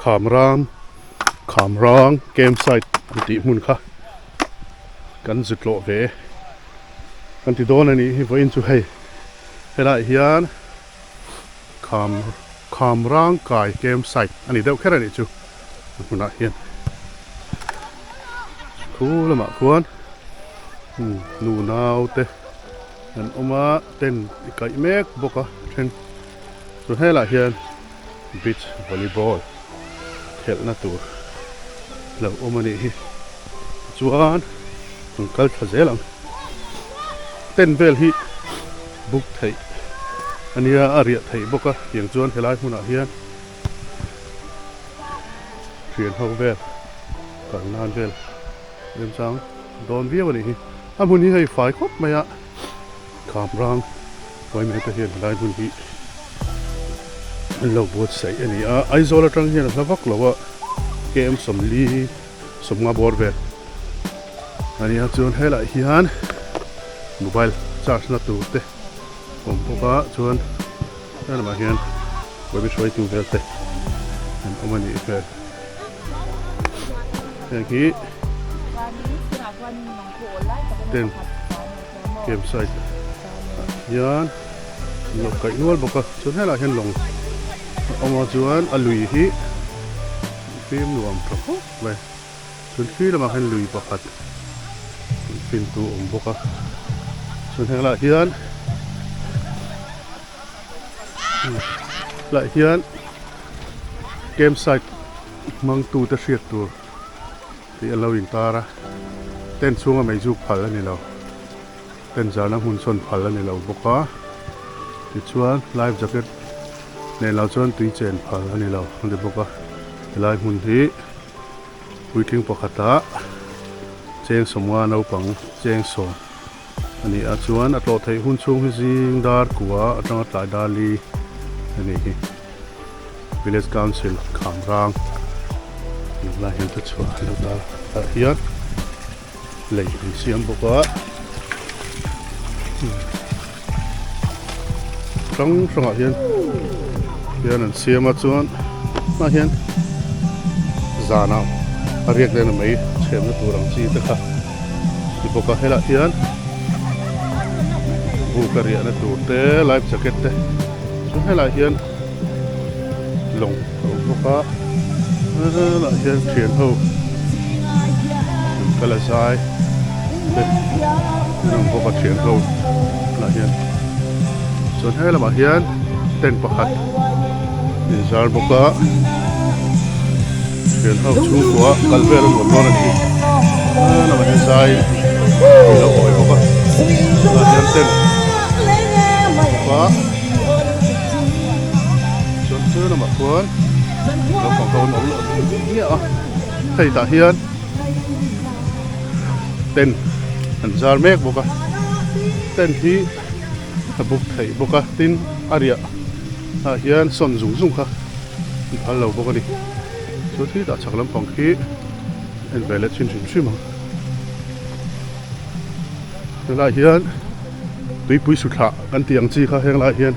Khamrang Khamrang campsite ti hmun kha kan zutlo ve kan ti don ani hi voin chu hei helai hian Khamrang kai campsite ani deuh kher ani chu hmuna hian khu lama khuan nu nau te an oma ten kai mek boka then chu helai hian beach volleyball khel na tur lo omani hi chuan kal thazelang ten vel hi buk thei ania aria thei boka yang chuan helai hmuna hian thian ho vel kan nan vel em sang don viau ani hi amun hi hei fai khop maya Khamrang vai me ta hian helai hun hi lo bot sai ani a Aizawl atang hian hlavak lawa kem somli somnga bawr vel ani a chuan helai hian mobile charge na tur te kom boka chuan helma hian vai be shoi tu vel te an omani vel hi ten campsite hian lo kai nual boka chuan helai hian long oma chuan a lui hi phim nuam tho vai chuan khi lama hian lui pakhat fin tu om boka chuan helai hian lại hian campsite mang tu ta hriat tur ti alo in tara ten chunga mai juk phal ani lo ten zana hun son phal ani lo boka ti chuan life jacket ne lo chuan tui chen phal ani lo ande boka lai hun hi puitling pakhata cheng somwa no pang cheng som ani a chuan atlo thei hun chung hi jing dar kuwa atang tlai dali ani hi village council Khamrang la hian ta chua lo da a hian lei hi siam boka rong hian an siam a chuan ma hian zana ariak le na mai chem na turang chi ta kha ti boka hela hian bu karia na tur te life jacket te chu hela hian long boka la hian thian ho kala sai te nong boka thian ho la hian chuan hela ma hian ten pakhat in zar boka thian ho chu kwa kalvel an mon ani la ma hian sai lo oi boka la hian ten boka chuan chu na ma khuan lo phong kaun om lo ni a thei ta hian ten an zar mek boka ten hi buk thei boka tin aria a hian son zung kha al lo boka ni chu thi ta chaklam phong khi en vele chin ma lai hian tui pui su tha kan tiang chi kha heng lai hian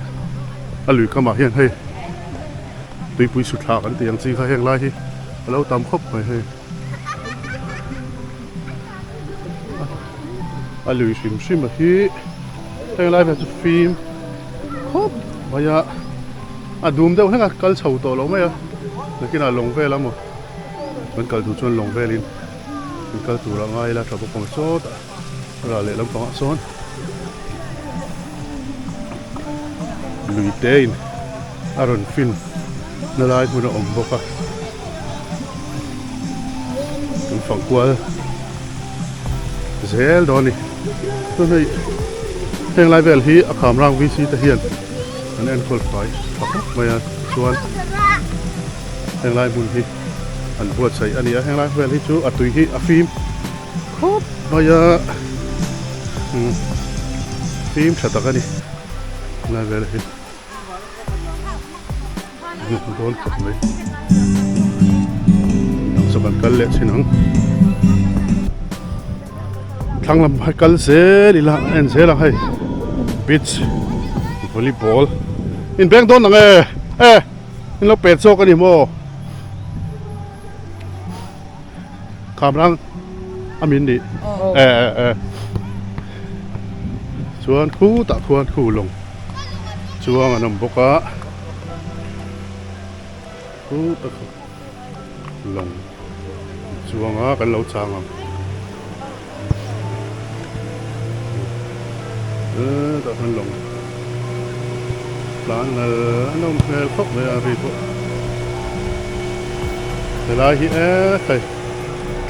a lui kama hian hei tui pui su tha kan tiang chi kha heng lai hi alo tam khop mai hei a lui sim ma hi heng lai ve chu film khop maya a dum deuh henga kal chho to lo mai a lekin a long ve lamo ban kal du chuan long velin kal tu la ngai la thabo pang so ta ra le lam pang son lui tein aron fin na lai huna om boka tum phang kwal zel doni tu nei heng lai vel hi a Khamrang VC ta hian an en kol fai pakhat maya chuan heng lai mun hi an buat sai ani a heng lai vel hi chu atui hi a film khop maya film thatak ani lai vel hi don khop mai nang saban kal le chinang thianghlim hai kal se lila en se la hai beach volleyball in bang don nang in lo pet so ka ni mo Khamrang amin đi chuan khu ta khuan khu lồng chuang anam boka khu ta lồng chuang á kan lo chang am ta kan lồng plan là nom hel khóc về ari bo thế là hi thầy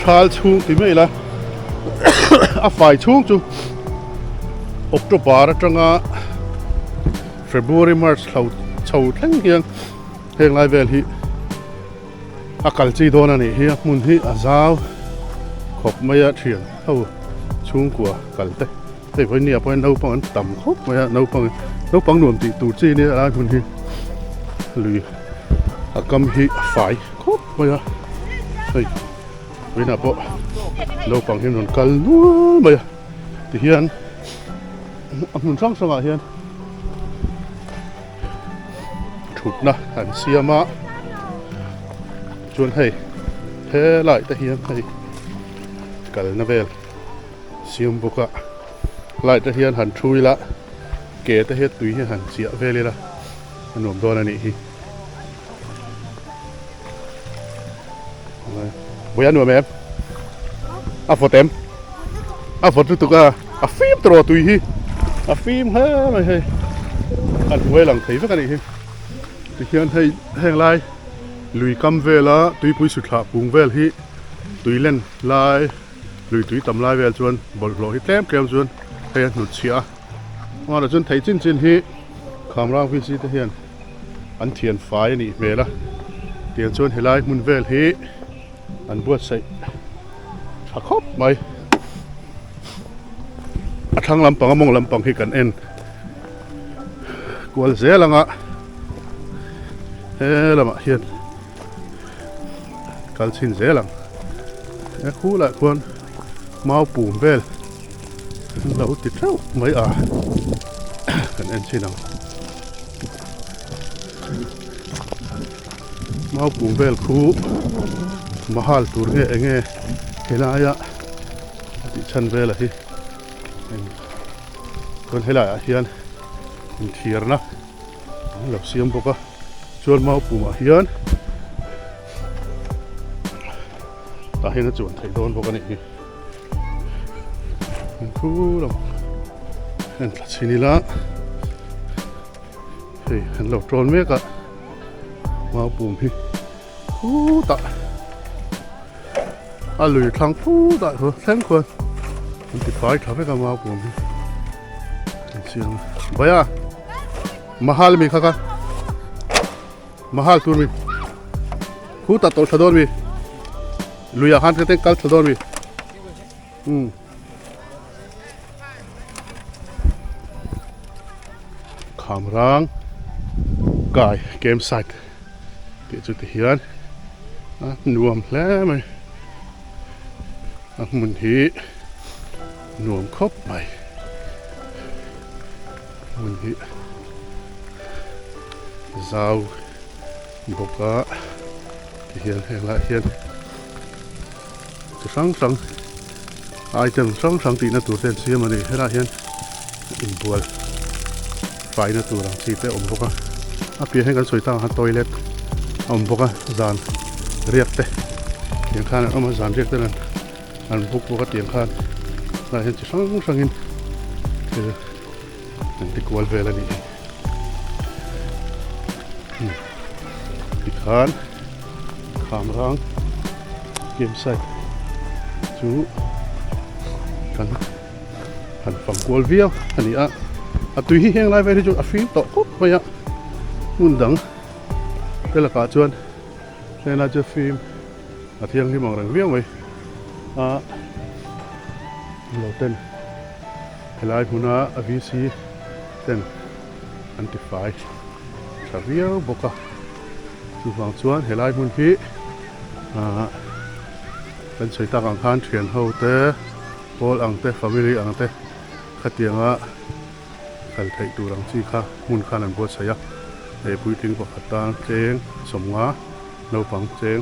chal chung thì mấy là phải chung chu October tranga February March chau thang hiang heng lai vel hi akal chi don ani hi mun hi Aizawl khop maya thian ho chung kwa kalte te voi nia point no pang tam khop maya no pang nuam ti tu chi ni ala mun hi lui akam hi phải khop maya hey với nạp bộ lâu bằng hiền còn cල් nữa bây thì hiền mình sang sang à hiền chụp na hẳn xia má chuồn hay thế lại ta hiền hay cl na về xiêm bộ cả lại ta hiền hẳn chui lá kể ta hết túi hẳn xia về đi là nôm đo này hi bây giờ nuam em phật em phật tụi à phim trò tùy hi phim hết mày hay anh quay lần thấy với cái này hi thì hiện hay hẹn lại lùi cam về là tùy bùi sụt hạ bùng về hi tùy lên lại lùi tùy tầm lại về chuan bật lò hi tem kem chuan hay nụt xia mà là chuan thấy trên hi Khamrang vi si thế hiện anh thiền phái này về là tiền chuan hay lại muốn về hi anh buat say thắc khóc mày thằng làm bằng mong làm bằng khi cần en qual dễ là ngã thế là mà hiền cal xin dễ lắm khu lại quan mau bùm về lâu tịt trâu mấy cần en xin nào mau bùm về khu mahal tur nghe helaya ti chan ve la hi kon helaya hian in thirna lo siam boka chuan mau puma hian ta hian chuan thei don boka ni hi khu lo en la chinila hei en lo tron me ka mau pum hi ta lùi thằng phú tại hồ thang quân thì phải thằng cái mau của mình xin vậy à mahal mi khaka mahal tur mi khu ta tổ thadon mi lùi à han cái tên cal thadon mi Khamrang cài game site để cho thể hiện nuam lẽ mày hmun hi nuam khop mai hmun hi Aizawl boka hiền lại hiền sang item sang tí na tu sen sia mà này hết hiền in bual phải na tu rằng chỉ tới boka phía hay cái soi tang toilet boka zan riak te yang khan zan riak te nan anh bốc bốc tiếng khan là hiện chỉ sang in thì anh thích qual về là đi thì khan Khamrang game site chú cần hẳn phẩm qual video anh ấy tùy hi heng lại về thì chú phim tổ cúp vậy ạ muốn đắng đây là cả chuan đây là chơi phim thianghlim bằng răng viếng vậy lo ten helai huna avc ten antify savio boka chu wang chuan helai hun hi kan soi ta ang khan thian ho te pol ang te family ang te khatianga kal thei turang chi kha mun khan an bo saya e puiting ko khatan cheng somnga no pang cheng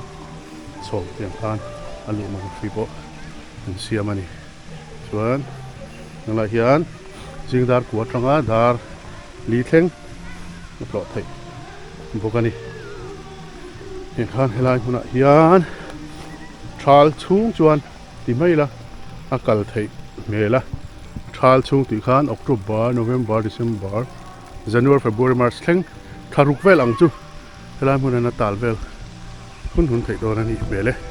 som tiang khan อาลูมันฟีโปมันเสียมันนี่ส่วนนั่นแหละเฮียนจิงดาร์ขวดรังอาดาร์ลีเทงนับปลอดภัยพวกนี้เห็นข้างเฮลัยมันเฮียนทรัลชุ่งจวนที่ไม่ละอากาศไทยเมล่ะทรัลชุ่งที่ข้างออกตุบาร์โนเวมบาร์ดิเซมบาร์จันวาร์เฟบรุยมาร์ชเทงทารุกเวลอังจูเฮลัยมันน่าตาลเวลหุ่นไทยโดนนี่เมล่